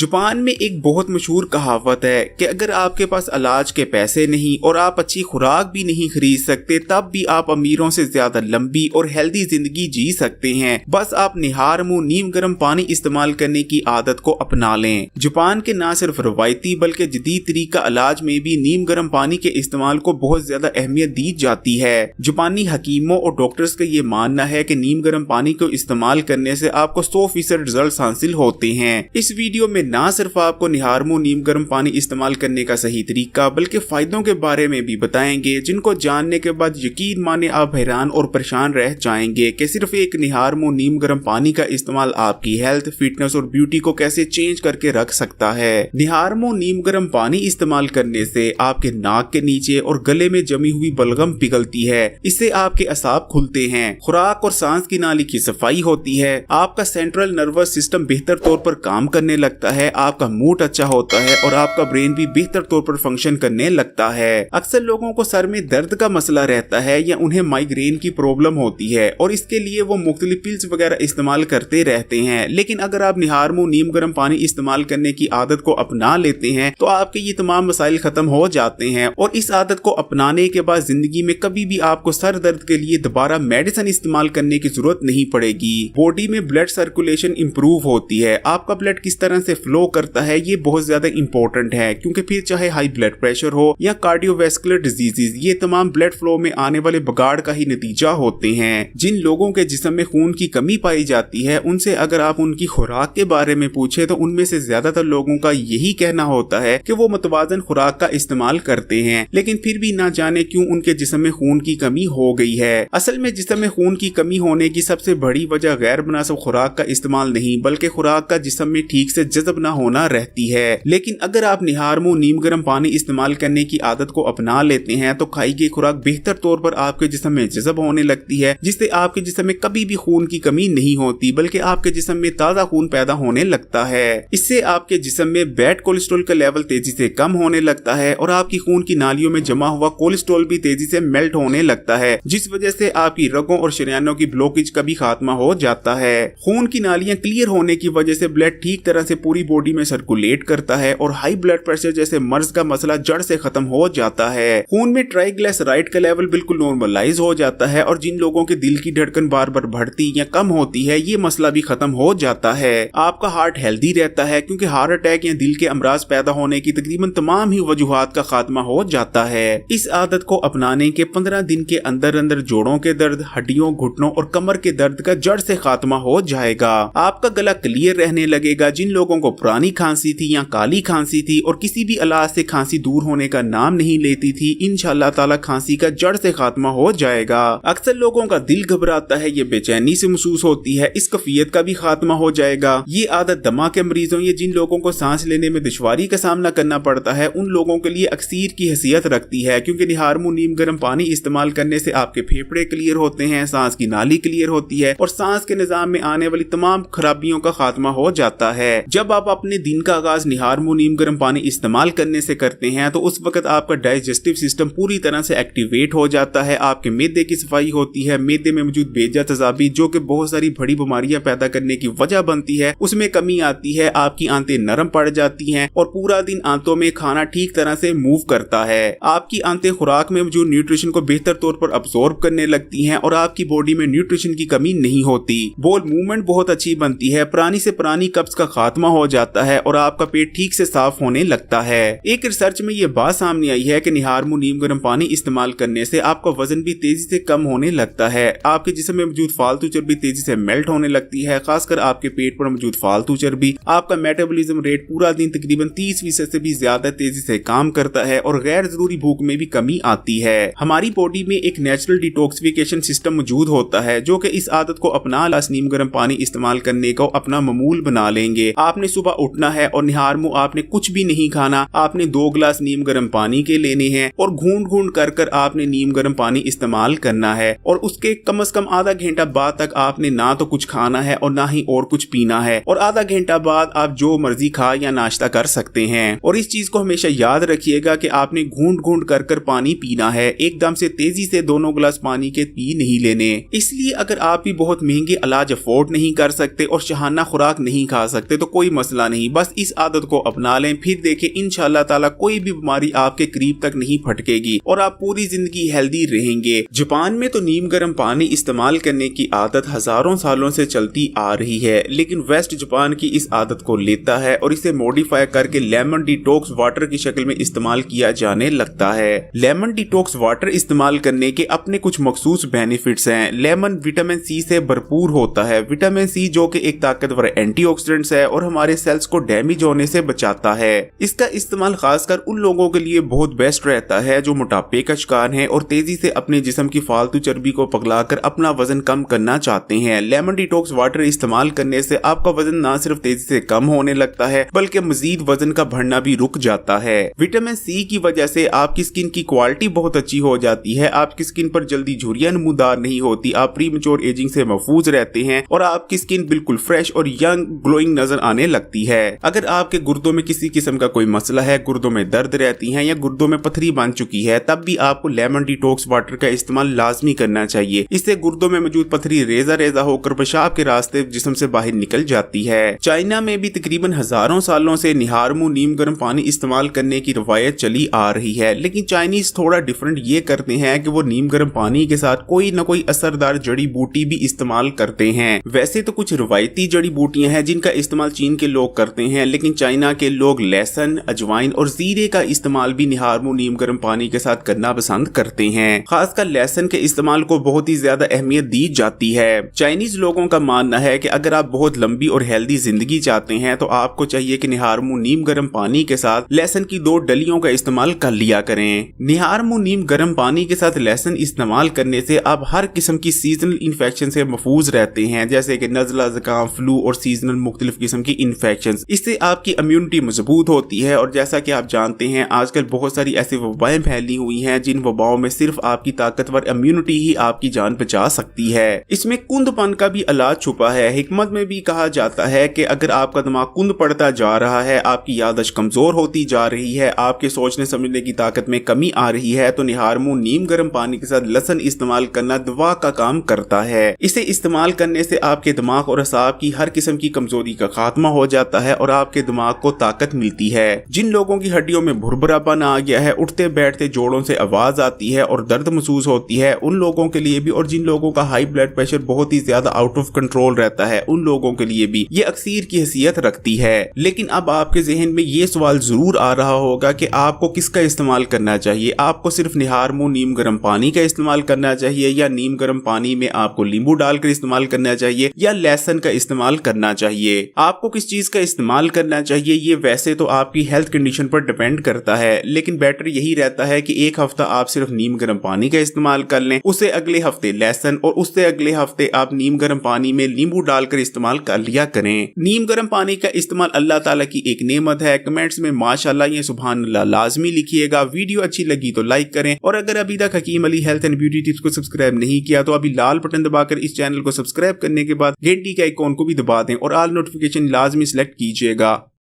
Japan में एक बहुत मशहूर कहावत है कि अगर आपके पास इलाज के पैसे नहीं और आप अच्छी खुराक भी नहीं खरीद सकते तब भी आप अमीरों से ज्यादा लंबी और हेल्दी जिंदगी जी सकते हैं। बस आप निहार मुंह नीम गर्म पानी इस्तेमाल करने की आदत को अपना लें। जापान के न सिर्फ रवायती बल्कि जदीद तरीका इलाज में भी नीम गर्म पानी के इस्तेमाल को बहुत ज्यादा अहमियत दी जाती है। जापानी हकीमों और डॉक्टर्स का ये मानना है कि नीम गर्म पानी को इस्तेमाल करने से आपको 100% रिजल्ट हासिल होते हैं। इस वीडियो में ना सिर्फ आपको निहार मुंह नीम गर्म पानी इस्तेमाल करने का सही तरीका बल्कि फायदों के बारे में भी बताएंगे, जिनको जानने के बाद यकीन माने आप हैरान और परेशान रह जाएंगे कि सिर्फ एक निहार मुंह नीम गर्म पानी का इस्तेमाल आपकी हेल्थ, फिटनेस और ब्यूटी को कैसे चेंज करके रख सकता है। निहार मुंह नीम गर्म पानी इस्तेमाल करने से आपके नाक के नीचे और गले में जमी हुई बलगम पिघलती है। इससे आपके असाब खुलते हैं, खुराक और सांस की नाली की सफाई होती है, आपका सेंट्रल नर्वस सिस्टम बेहतर तौर पर काम करने लगता है, आपका मूड अच्छा होता है और आपका ब्रेन भी बेहतर तौर पर फंक्शन करने लगता है। अक्सर लोगों को सर में दर्द का मसला रहता है या उन्हें माइग्रेन की प्रॉब्लम होती है और इसके लिए वो मुख्तलिफ पिल्स वगैरह इस्तेमाल करते रहते हैं। लेकिन अगर आप निहार मुंह नीम गर्म पानी इस्तेमाल करने की आदत को अपना लेते हैं तो आपके ये तमाम मसाइल खत्म हो जाते हैं और इस आदत को अपनाने के बाद जिंदगी में कभी भी आपको सर दर्द के लिए दोबारा मेडिसिन इस्तेमाल करने की जरूरत नहीं पड़ेगी। बॉडी में ब्लड सर्कुलेशन इंप्रूव होती है। आपका ब्लड किस तरह से फ्लो करता है ये बहुत ज्यादा इंपॉर्टेंट है, क्योंकि फिर चाहे हाई ब्लड प्रेशर हो या कार्डियोवैस्कुलर डिजीजेस, ये तमाम ब्लड फ्लो में आने वाले बगाड़ का ही नतीजा होते हैं। जिन लोगों के जिस्म में खून की कमी पाई जाती है उनसे अगर आप उनकी खुराक के बारे में पूछे तो उनमें से ज्यादातर लोगों का यही कहना होता है कि वो मुतवाजन खुराक का इस्तेमाल करते हैं, लेकिन फिर भी ना जाने क्यों उनके जिस्म में खून की कमी हो गई है। असल में जिस्म में खून की कमी होने की सबसे बड़ी वजह गैर मुनासिब खुराक का इस्तेमाल नहीं बल्कि खुराक का जिस्म में ठीक से जज़ब न होना रहती है। लेकिन अगर आप निहार मुंह नीम गर्म पानी इस्तेमाल करने की आदत को अपना लेते हैं तो खाई गई खुराक बेहतर तौर पर आपके जिस्म में जज़ब होने लगती है, जिससे आपके जिस्म में कभी भी खून की कमी नहीं होती बल्कि आपके जिस्म में ताज़ा खून पैदा होने लगता है। इससे आपके जिस्म में बैड कोलेस्ट्रॉल का लेवल तेजी से कम होने लगता है और आपकी खून की नालियों में जमा हुआ कोलेस्ट्रॉल भी तेजी से मेल्ट होने लगता है, जिस वजह से आपकी रगों और शरीयानों की ब्लॉकेज का भी खात्मा हो जाता है। खून की नालियां क्लियर होने की वजह से ब्लड ठीक तरह से पूरी बॉडी में सर्कुलेट करता है और हाई ब्लड प्रेशर जैसे मर्ज का मसला जड़ से खत्म हो जाता है। खून में ट्राइग्लिसराइड का लेवल बिल्कुल नॉर्मलाइज हो जाता है और जिन लोगों के दिल की धड़कन बार बार बढ़ती या कम होती है ये मसला भी खत्म हो जाता है। आपका हार्ट हेल्दी रहता है क्योंकि हार्ट अटैक या दिल के अमराज पैदा होने की तकरीबन तमाम ही वजूहात का खात्मा हो जाता है। इस आदत को अपनाने के 15 दिन के अंदर अंदर जोड़ों के दर्द, हड्डियों, घुटनों और कमर के दर्द का जड़ से खात्मा हो जाएगा। आपका गला क्लियर रहने लगेगा। जिन लोगों को पुरानी खांसी थी या काली खांसी थी और किसी भी इलाज से खांसी दूर होने का नाम नहीं लेती थी, इंशाअल्लाह ताला खांसी का जड़ से खात्मा हो जाएगा। अक्सर लोगों का दिल घबराता है, ये बेचैनी से महसूस होती है, इस कफियत का भी खात्मा हो जाएगा। ये आदत दमा के मरीजों या जिन लोगों को सांस लेने में दुश्वारी का सामना करना पड़ता है उन लोगों के लिए अक्सीर की हैसियत रखती है, क्योंकि निहार मुंह नीम गर्म पानी इस्तेमाल करने से आपके फेफड़े क्लियर होते हैं, सांस की नाली क्लियर होती है और सांस के निजाम में आने वाली तमाम खराबियों का खात्मा हो जाता है। जब आप अपने दिन का आगाज निहार मुंह नीम गर्म पानी इस्तेमाल करने से करते हैं तो उस वक्त आपका डाइजेस्टिव सिस्टम पूरी तरह से एक्टिवेट हो जाता है। आपके मैदे की सफाई होती है, मैदे में मौजूद बेजा तेजाबी जो कि बहुत सारी बड़ी बीमारियां पैदा करने की वजह बनती है उसमें कमी आती है, आपकी आंतें नरम पड़ जाती हैं और पूरा दिन आंतों में खाना ठीक तरह से मूव करता है। आपकी आंतें खुराक में मौजूद न्यूट्रिशन को बेहतर तौर पर अब्सॉर्ब करने लगती हैं और आपकी बॉडी में न्यूट्रिशन की कमी नहीं होती। बोल मूवमेंट बहुत अच्छी बनती है, पुरानी से पुरानी कब्ज का खात्मा हो जाता है और आपका पेट ठीक से साफ होने लगता है। एक रिसर्च में ये बात सामने आई है कि निहार मुंह नीम गर्म पानी इस्तेमाल करने से आपका वजन भी तेजी से कम होने लगता है। आपके जिस्म में मौजूद फालतू चर्बी तेजी से मेल्ट होने लगती है, खासकर आपके पेट पर मौजूद फालतू चर्बी। आपका मेटाबॉलिज्म रेट पूरा दिन तकरीबन 30% से भी ज्यादा तेजी से काम करता है और गैर जरूरी भूख में भी कमी आती है। हमारी बॉडी में एक नेचुरल डिटॉक्सिफिकेशन सिस्टम मौजूद होता है जो कि इस आदत को अपना नीम गर्म पानी इस्तेमाल करने को अपना मामूल बना लेंगे। आपने सुबह उठना है और निहार मुंह आपने कुछ भी नहीं खाना, आपने 2 गिलास नीम गर्म पानी के लेने हैं और घूंट घूंट कर आपने नीम गर्म पानी इस्तेमाल करना है और उसके कम से कम आधा घंटा बाद तक आपने ना तो कुछ खाना है और ना ही और कुछ पीना है और आधा घंटा बाद आप जो मर्जी खा या नाश्ता कर सकते हैं। और इस चीज को हमेशा याद रखिएगा कि आपने घूंट घूंट कर पानी पीना है, एकदम से तेजी से 2 गिलास पानी के पी नहीं लेने। इसलिए अगर आप भी बहुत महंगे इलाज अफोर्ड नहीं कर सकते और शहाना खुराक नहीं खा सकते तो कोई मसला नहीं, बस इस आदत को अपना लें, फिर देखें इंशाअल्लाह ताला कोई भी बीमारी आपके करीब तक नहीं फटकेगी और आप पूरी जिंदगी हेल्दी रहेंगे। जापान में तो नीम गर्म पानी इस्तेमाल करने की आदत हजारों सालों से चलती आ रही है, लेकिन वेस्ट जापान की इस आदत को लेता है और इसे मॉडिफाई करके लेमन डिटॉक्स वाटर की शक्ल में इस्तेमाल किया जाने लगता है। लेमन डिटॉक्स वाटर इस्तेमाल करने के अपने कुछ मखसूस बेनिफिट्स हैं। लेमन विटामिन सी से भरपूर होता है। विटामिन सी जो कि एक ताकतवर एंटीऑक्सीडेंट्स है और हमारे सेल्स को डैमेज होने से बचाता है। इसका इस्तेमाल खासकर उन लोगों के लिए बहुत बेस्ट रहता है जो मोटापे का शिकार हैं और तेजी से अपने जिस्म की फालतू चर्बी को पगलाकर अपना वजन कम करना चाहते हैं। लेमन डिटॉक्स वाटर इस्तेमाल करने से आपका वजन न सिर्फ तेजी से कम होने लगता है बल्कि मजीद वजन का बढ़ना भी रुक जाता है। विटामिन सी की वजह से आपकी स्किन की क्वालिटी बहुत अच्छी हो जाती है। आपकी स्किन पर जल्दी झुर्रियां नमूदार नहीं होती, आप प्रीमेच्योर एजिंग से महफूज रहते हैं और आपकी स्किन बिल्कुल फ्रेश और यंग ग्लोइंग नजर आने लगती है। अगर आपके गुर्दों में किसी किस्म का कोई मसला है, गुर्दों में दर्द रहती है या गुर्दों में पथरी बन चुकी है, तब भी आपको लेमन डिटॉक्स वाटर का इस्तेमाल लाजमी करना चाहिए। इससे गुर्दों में मौजूद पथरी रेजा रेजा होकर पेशाब के रास्ते जिस्म से बाहर निकल जाती है। चाइना में भी तकरीबन हजारों सालों से निहारमू नीम गर्म पानी इस्तेमाल करने की रवायत चली आ रही है, लेकिन चाइनीज थोड़ा डिफरेंट ये करते हैं कि वो नीम गर्म पानी के साथ कोई न कोई असरदार जड़ी बूटी भी इस्तेमाल करते हैं। वैसे तो कुछ रवायती जड़ी बूटियां हैं जिनका इस्तेमाल चीन के लोग करते हैं, लेकिन चाइना के लोग लहसुन, अजवाइन और जीरे का इस्तेमाल भी निहारमू नीम गर्म पानी के साथ करना पसंद करते हैं। खासकर लहसुन के इस्तेमाल को बहुत ही ज्यादा अहमियत दी जाती है। चाइनीज लोगों का मानना है कि अगर आप बहुत लंबी और हेल्दी जिंदगी चाहते हैं तो आपको चाहिए कि निहारमू नीम गर्म पानी के साथ लहसुन की 2 डलियों का इस्तेमाल कर लिया करें। निहारमू नीम गर्म पानी के साथ लहसुन इस्तेमाल करने से आप हर किस्म की सीजनल इन्फेक्शन से महफूज रहते हैं, जैसे कि नज़ला, जुकाम, फ्लू और सीजनल मुख्तलिफ किस्म की इन्फेक्शन। इससे आपकी इम्यूनिटी मजबूत होती है और जैसा कि आप जानते हैं आजकल बहुत सारी ऐसी वबाएं फैली हुई हैं जिन वबाओं में सिर्फ आपकी ताकतवर इम्यूनिटी ही आपकी जान बचा सकती है। इसमें कुंदपन का भी इलाज छुपा है। हिकमत में भी कहा जाता है कि अगर आपका दिमाग कुंद पड़ता जा रहा है, आपकी याददाश्त कमजोर होती जा रही है, आपके सोचने समझने की ताकत में कमी आ रही है, तो निहारमू नीम गर्म पानी के साथ लहसुन इस्तेमाल करना दवा का काम करता है। इसे इस्तेमाल करने से आपके दिमाग और असाब की हर किस्म की कमजोरी का खात्मा हो जाता है और आपके दिमाग को ताकत मिलती है। जिन लोगों की हड्डियों में भुरभुरापन आ गया है, उठते बैठते जोड़ों से आवाज आती है और दर्द महसूस होती है, उन लोगों के लिए भी, और जिन लोगों का हाई ब्लड प्रेशर बहुत ही ज्यादा आउट ऑफ कंट्रोल रहता है, उन लोगों के लिए भी ये अक्सीर की हैसियत रखती है। लेकिन अब आपके जहन में ये सवाल जरूर आ रहा होगा कि आपको किसका इस्तेमाल करना चाहिए। आपको सिर्फ निहारमू नीम गर्म पानी का इस्तेमाल करना चाहिए या नीम गर्म पानी में आपको नींबू डालकर इस्तेमाल करना चाहिए या लहसुन का इस्तेमाल करना चाहिए। आपको किस चीज का इस्तेमाल करना चाहिए ये वैसे तो आपकी हेल्थ कंडीशन पर डिपेंड करता है, लेकिन बेटर यही रहता है कि एक हफ्ता आप सिर्फ नीम गर्म पानी का इस्तेमाल कर लें, उससे अगले हफ्ते लहसुन और उससे अगले हफ्ते आप नीम गर्म पानी में नींबू डालकर इस्तेमाल कर लिया करें। नीम गर्म पानी का इस्तेमाल अल्लाह ताला की एक नेमत है। कमेंट्स में माशाल्लाह या सुभान अल्लाह लाजमी लिखिएगा। वीडियो अच्छी लगी तो लाइक करें और अगर अभी तक Hakim Ali health and beauty tips को सब्सक्राइब नहीं किया तो अभी लाल बटन दबाकर इस चैनल को सब्सक्राइब करने के बाद घंटी के आइकॉन को भी दबा दें और ऑल नोटिफिकेशन लाजमी सिलेक्ट कीजिएगा।